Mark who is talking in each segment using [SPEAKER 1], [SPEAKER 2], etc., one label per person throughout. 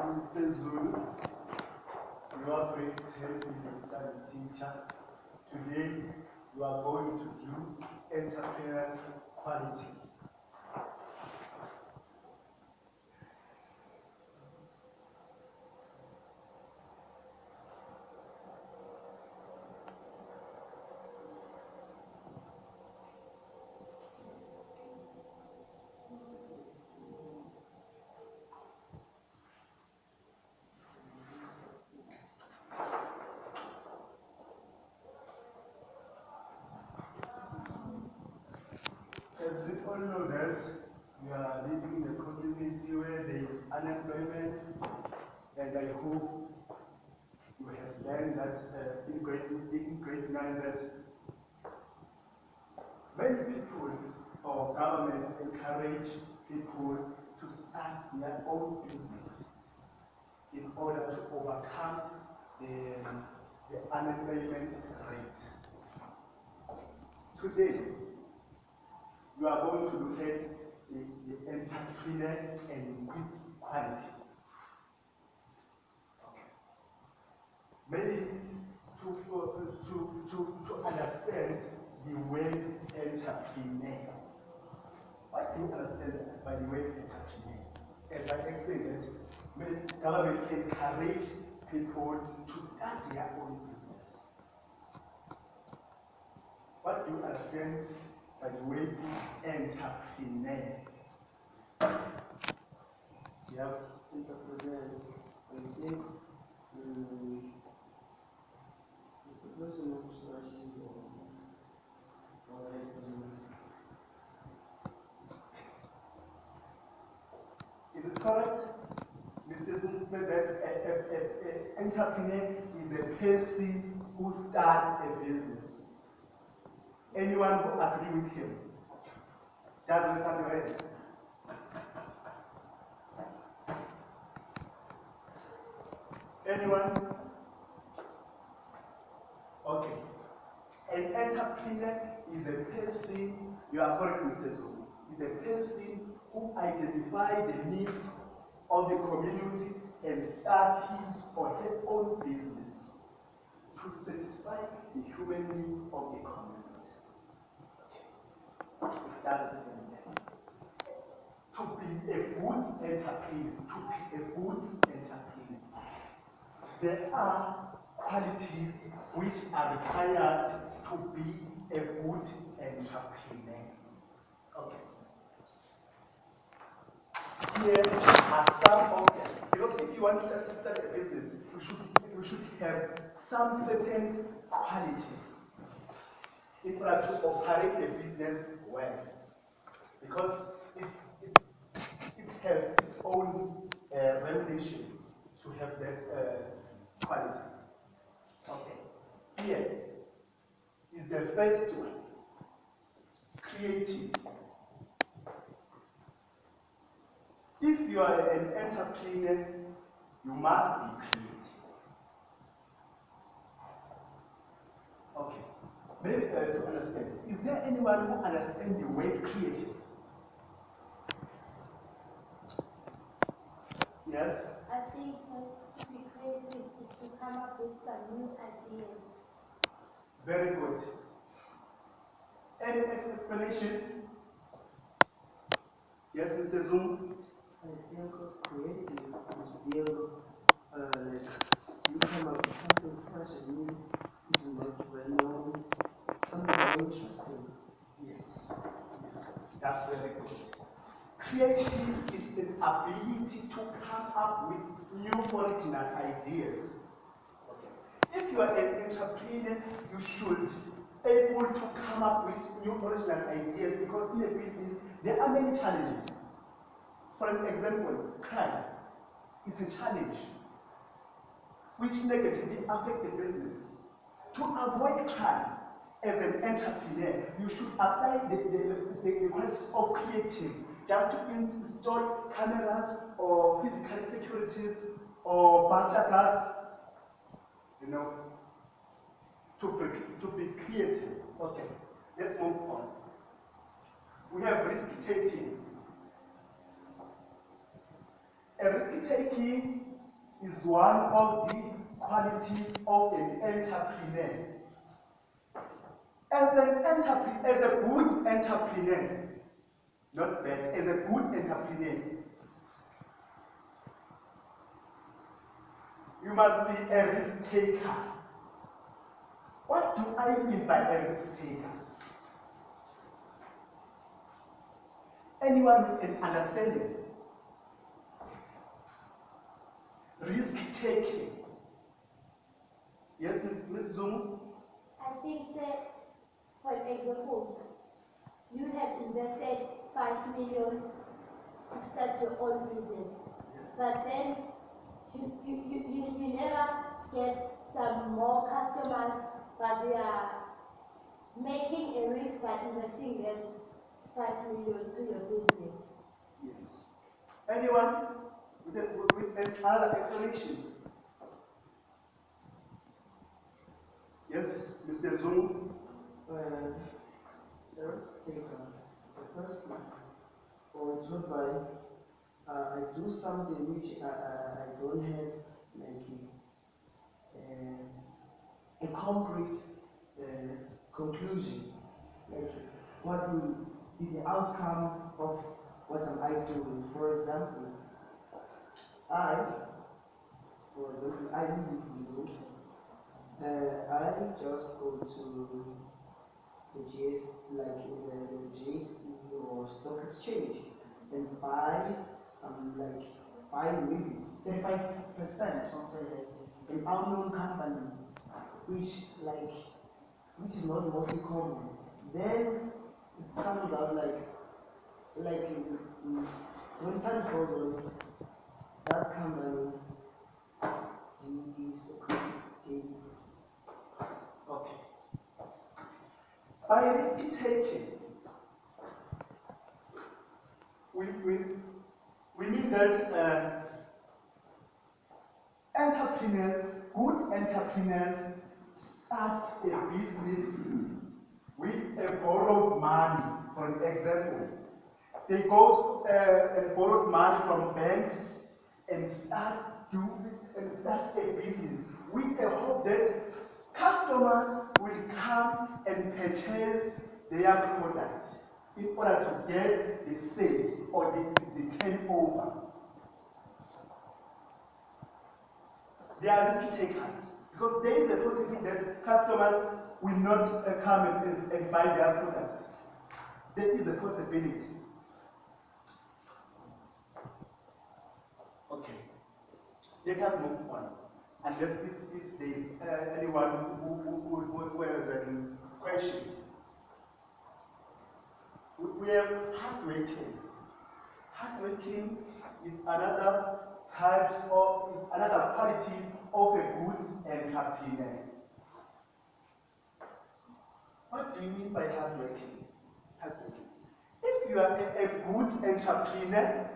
[SPEAKER 1] Mr. Zulu, your great business studies teacher. Today, we are going to do entrepreneurial qualities. As we all know that we are living in a community where there is unemployment, and I hope you have learned that in grade 9 that many people or government encourage people to start their own business in order to overcome the unemployment rate. Today, we are going to look at the entrepreneur and its qualities. Okay. Maybe to understand the word entrepreneur. What do you understand by the word entrepreneur? As I explained that government encourage people to start their own business. What do you understand by the word entrepreneur?
[SPEAKER 2] You have entrepreneur, I think it's a person who starts his own business.
[SPEAKER 1] Is it correct? Mr. Zulu said that an entrepreneur is a person who starts a business. Anyone who agree with him? Just raise up your hand. Anyone? Okay. An entrepreneur is a person, you are correct, Mr. Zulu, is a person who identifies the needs of the community and start his or her own business to satisfy the human needs of the community. To be a good entrepreneur, there are qualities which are required to be a good entrepreneur. Okay. Here are some of them. Because if you want to start a business, you should have some certain qualities in order to operate the business well. Because it has its own revelation to have that qualities. Okay. Here is the first one. Creative. If you are an entrepreneur, you must be creative. Okay. Maybe to understand, is there anyone who understands the word creative? Yes?
[SPEAKER 3] I think so. To be creative is to come up with some new ideas.
[SPEAKER 1] Very good. Any explanation? Yes, Mr. Zoom?
[SPEAKER 2] I think creative is being like you come up with something fresh and new, which is not well known, something interesting.
[SPEAKER 1] Yes. Yes. That's very good. Creative is the ability to come up with new original ideas. Okay. If you are an entrepreneur, you should be able to come up with new original ideas because in a business there are many challenges. For example, crime is a challenge which negatively affects the business. To avoid crime, as an entrepreneur, you should apply the qualities of creative, just to install cameras or physical securities or burglar guards, to be creative. Okay, let's move on. We have risk taking. A risk taking is one of the qualities of an entrepreneur. As a good entrepreneur, not bad, as a good entrepreneur, you must be a risk taker. What do I mean by a risk taker? Anyone can understand it? Risk taking. Yes, Ms. Zulu?
[SPEAKER 3] I think that, for example, you have invested 5 million to start your own business, but then you never get some more customers, but you are making a risk by investing less 5 million to your business.
[SPEAKER 1] Yes. Anyone with another explanation? Yes, Mr. Zulu?
[SPEAKER 2] The risk taker is a person or it's whereby I do something which I don't have like a concrete conclusion. Like what will be the outcome of what am I doing? For example, I live, I just go to the GS, like in the GSE or stock exchange, and buy maybe 35% of an unknown company, which is not mostly common. Then it comes out when time goes on, that company is
[SPEAKER 1] Okay. By risk taking, we mean that entrepreneurs, good entrepreneurs, start a business with a borrowed money. For example, they go and borrow money from banks and start a business with the hope that customers will come and purchase their products in order to get the sales or the turnover. They are risk takers because there is a possibility that customers will not come and buy their products. There is a possibility. Okay, let us move on. Unless if there is anyone who has a question. We have hardworking. Hardworking is another qualities of a good entrepreneur. What do you mean by hardworking? Hardworking. If you are a good entrepreneur,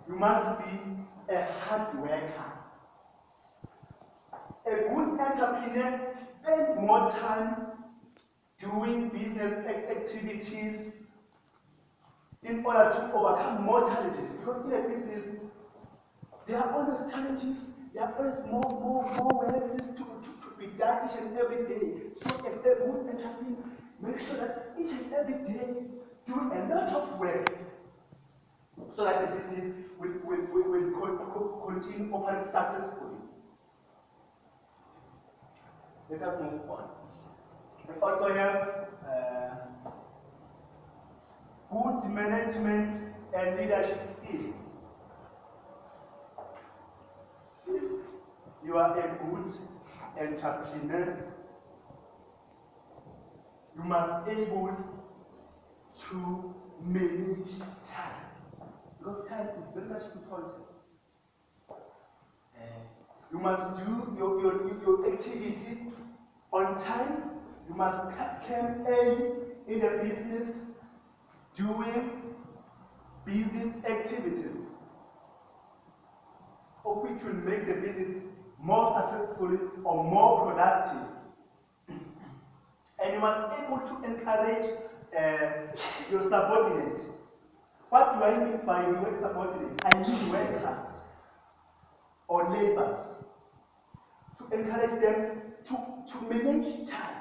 [SPEAKER 1] you must be a hard worker. A good entrepreneur spends more time doing business activities in order to overcome more challenges. Because in a business, there are always challenges, there are always more works to be done each and every day. So a good entrepreneur makes sure that each and every day do a lot of work so that the business will continue operating successfully. Let us move on. We also have good management and leadership skills. If you are a good entrepreneur, you must be able to manage time, because time is very much important. You must do your activity on time. You must come early in the business doing business activities, of which will make the business more successful or more productive. And you must be able to encourage your subordinates. What do I mean by your subordinate? I mean workers. neighbors, to encourage them to manage time.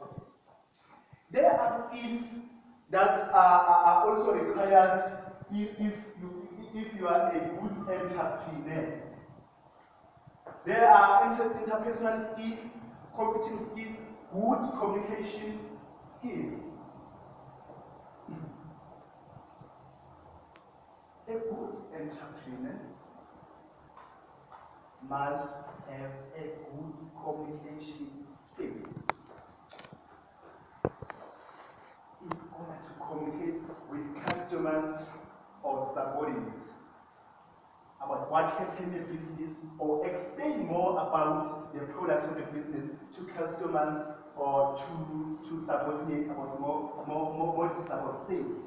[SPEAKER 1] Okay. There are skills that are also required if you are a good entrepreneur. There are interpersonal skills, computing skills, good communication skills. A good entrepreneur must have a good communication skill in order to communicate with customers or subordinates about what happened in the business, or explain more about the product of the business to customers or to subordinates about more details about sales.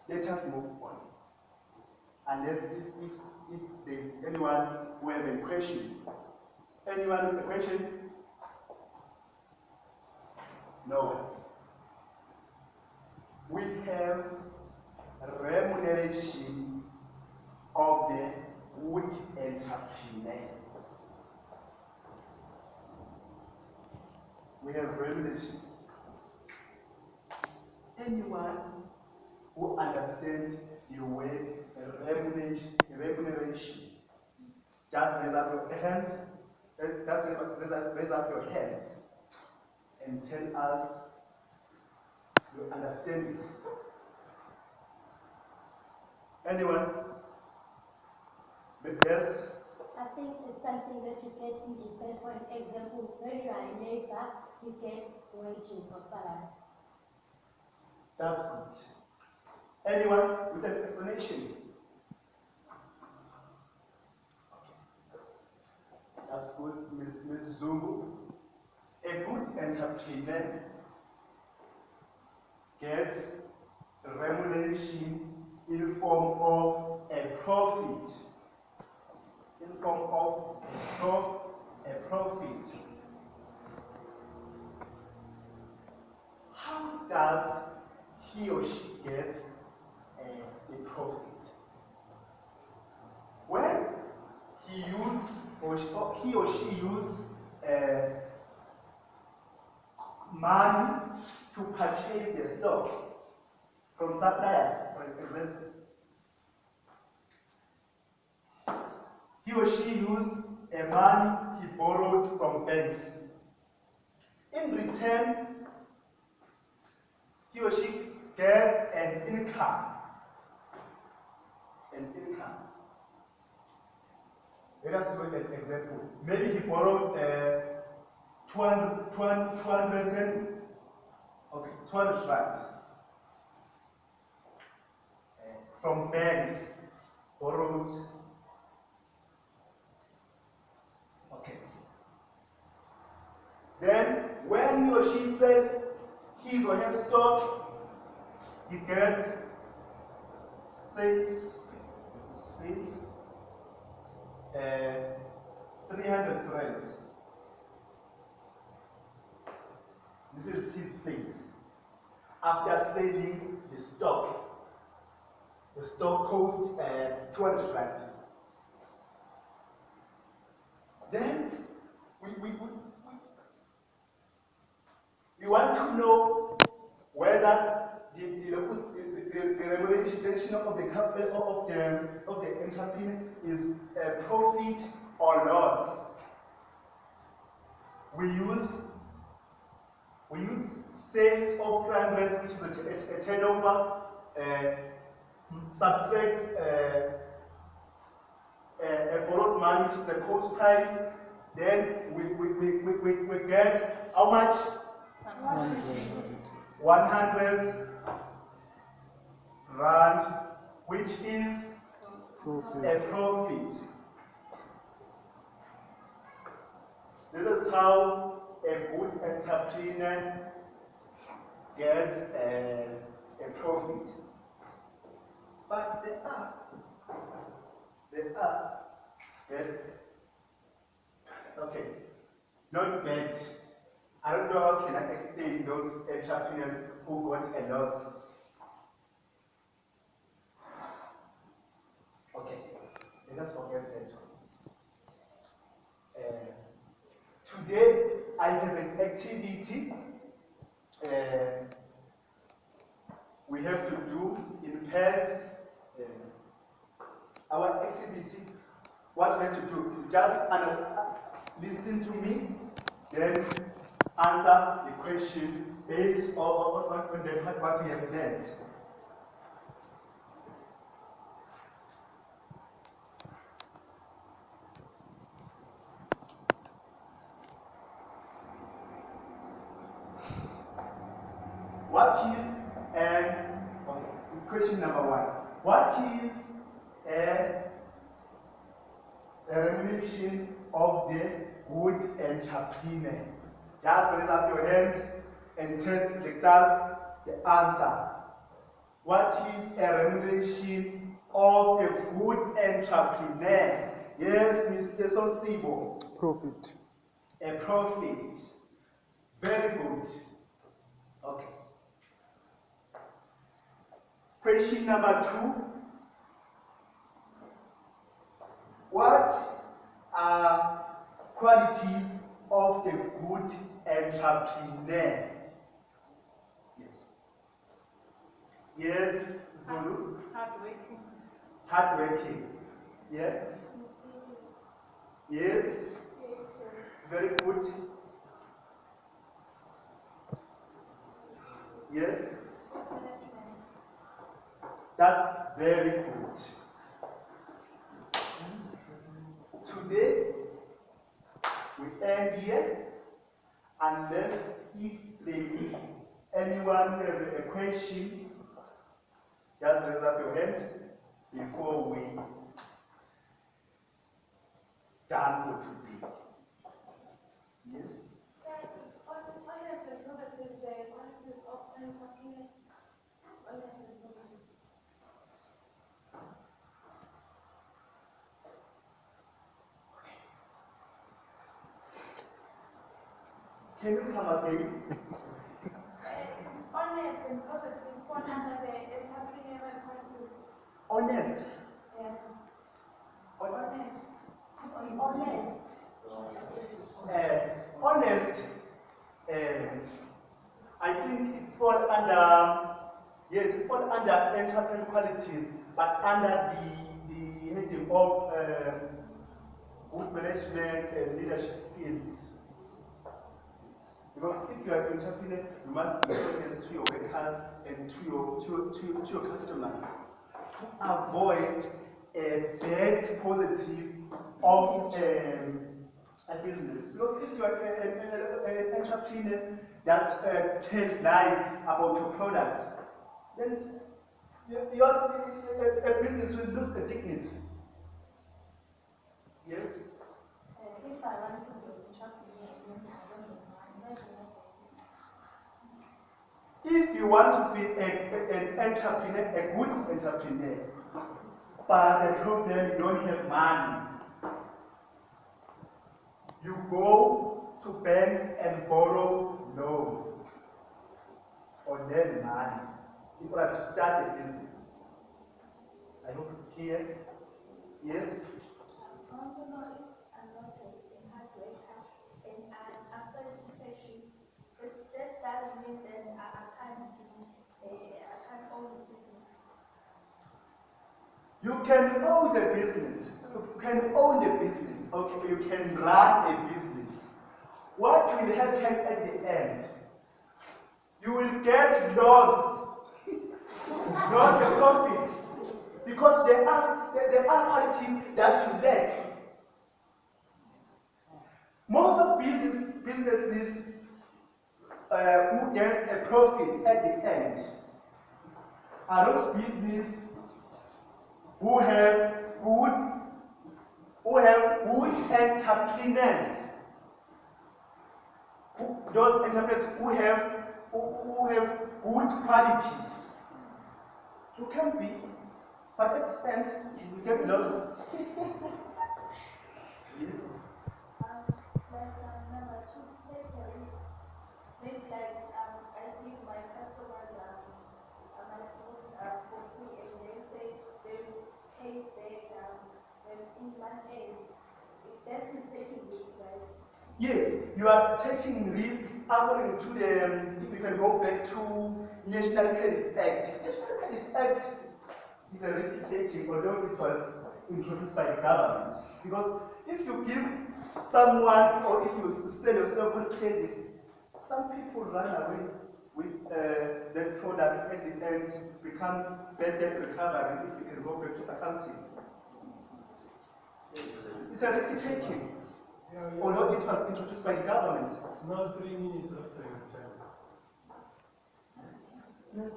[SPEAKER 1] Let us move on. Unless if there is anyone who has a question. Anyone with a question? No. We have remuneration of the wood entrepreneur. We have remuneration. Anyone who understands the word remuneration, just raise up your hands. Just raise up your hand and tell us your understanding. Anyone? But yes.
[SPEAKER 3] I think it's something that you get in the for example, when you are a labor, you get wages or salary.
[SPEAKER 1] That's good. Anyone with an explanation? That's good, Ms. Zulu. A good entrepreneur gets remuneration in form of a profit. In form of a profit. How does he or she get a profit? When he or she use money to purchase the stock from suppliers, for example. He or she used money he borrowed from banks. In return, he or she gets an income. Let us look at an example. Maybe he borrowed 200 francs from banks, borrowed. Okay. Then, when he or she sells his or her stock, he gets sales. This is sales. 300 francs. This is his sales. After selling the stock costs 200 francs. Then we want to know whether the remuneration of the entrepreneur is a profit or loss. We use sales of 300, which is a turnover, subtract a borrowed money, which is the cost price. Then we get how much? 100 rand, which is a profit. This is how a good entrepreneur gets a profit. But there are okay, not bad. I don't know how can I explain those entrepreneurs who got a loss. let's forget that one. Today I have an activity we have to do in pairs. Our activity, what we have to do, just listen to me, then answer the question based on what we have learned. What is this question number one. What is a remuneration of the good entrepreneur? Just raise up your hand and tell the class the answer. What is a remuneration of a good entrepreneur? Yes, Mr. Sosibo.
[SPEAKER 4] Profit.
[SPEAKER 1] A profit. Very good. Okay. Question number two. What are qualities of the good entrepreneur? Yes. Yes, Zulu?
[SPEAKER 5] Hardworking.
[SPEAKER 1] Hardworking. Yes. Yes. Very good. Yes. That's very good. Today, we end here, unless if anyone has a question, just raise up your hand before we done for today. Yes? Can you come again?
[SPEAKER 5] Honest and positive fall under the entrepreneurial qualities.
[SPEAKER 1] Honest.
[SPEAKER 5] Yes.
[SPEAKER 1] Honest.
[SPEAKER 5] Honest.
[SPEAKER 1] Honest. I think it's all under, yes, it's all under entrepreneurial qualities, but under the heading of good management and leadership skills. Because if you are an entrepreneur, you must be honest to your workers and to your customers to avoid a bad positive of a business. Because if you are an entrepreneur that tells lies about your product, then a business will lose the dignity. Yes?
[SPEAKER 5] If I want to be an entrepreneur, then I don't know.
[SPEAKER 1] If you want to be an entrepreneur, a good entrepreneur, but the problem you don't have money, you go to bank and borrow loan or lend money in order to start a business. I hope it's clear. Yes?
[SPEAKER 5] I want to know if I'm not a hard worker and after education, it just doesn't mean that I can't own a business.
[SPEAKER 1] You can own the business. You can own the business. Okay, you can run a business. What will happen at the end? You will get loss, not a profit. Because there are qualities that you lack. Most of businesses who gets a profit at the end are those businesses who have good entrepreneurs. Those entrepreneurs who have good qualities. You can be, but at the end you get lost. Yes.
[SPEAKER 5] Number two, maybe I give my customers my tools for free and they say they will pay back
[SPEAKER 1] Yes, you are taking risk according to the, if you can go back to National Credit Act. National Credit Act is a risk taking, although it was introduced by the government. Because if you give someone, or if you sell yourself on credit, some people run away with that product at the end. It's become bad debt recovery if you can go back to accounting. It's a risk taking. Although it was introduced by the government.
[SPEAKER 4] Now 3 minutes after your time.
[SPEAKER 2] Yes.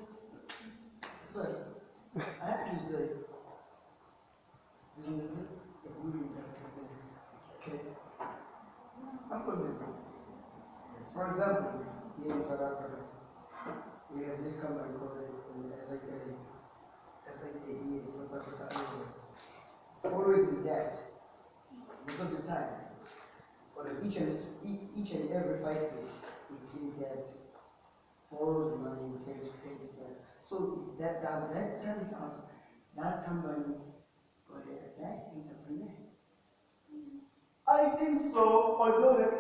[SPEAKER 2] Sir, I have to say, this is a good interpretation. Okay. I'm convinced. For example, here in South Africa, we have this company called SAA. SAA is South Africa Airways. Always in debt. Most of the time. Each and every 5 days is in debt. Borrows money, we have to pay it back. So that tells us that company got a bad entrepreneur.
[SPEAKER 1] I think so, although that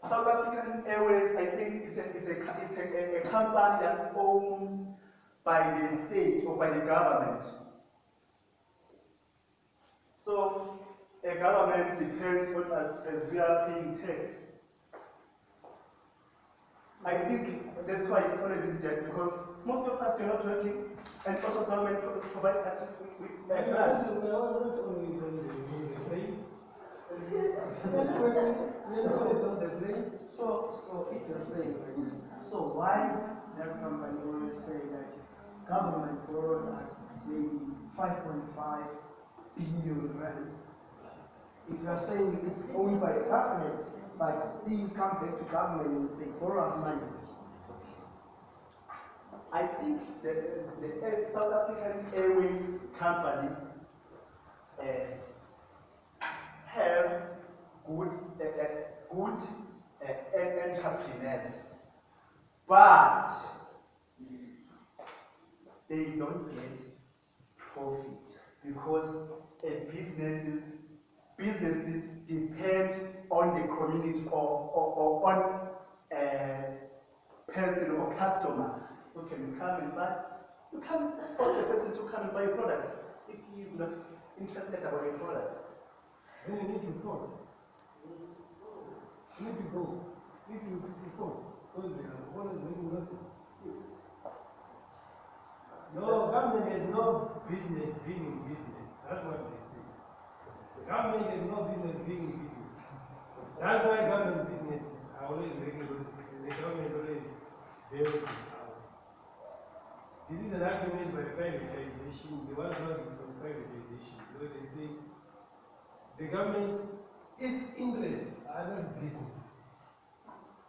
[SPEAKER 1] South African Airways, I think it's a company that owns by the state or by the government. So a government depends on us as we are paying tax. I think that's why it's always in debt, because most of us are not working, and also government provide us with grants.
[SPEAKER 2] So if you're saying, so why that company always say that government borrowed us maybe 5.5 billion grants? If you're saying it's owned by the government, but still come back to government and say borrow us money.
[SPEAKER 1] I think the South African Airways company have good entrepreneurs, but they don't get profit because businesses depend on the community or on person or customers who can come and buy. You can't force the person to come and buy a product if he is not interested about a product.
[SPEAKER 4] Then you need to phone. You need to go. You need to phone. Because what is making losses?
[SPEAKER 1] Yes.
[SPEAKER 4] No, government has no business being business. That's what they say. Government has no business being business. That's why government businesses are always making losses. The government always bails out. This is an argument by privatization. The one argument from privatization. So they say the government, its interests are not business.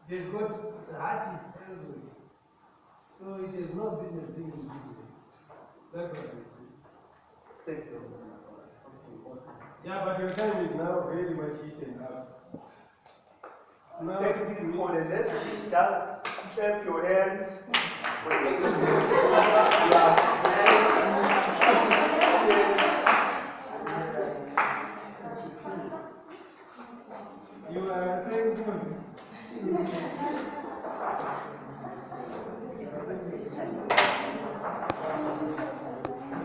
[SPEAKER 4] They've got its heart is elsewhere. So it is no business being business. That's what they say.
[SPEAKER 1] Thank you.
[SPEAKER 4] Yeah, but your time is now very much eaten up. Now,
[SPEAKER 1] Thank you for the lesson. Just clap your hands.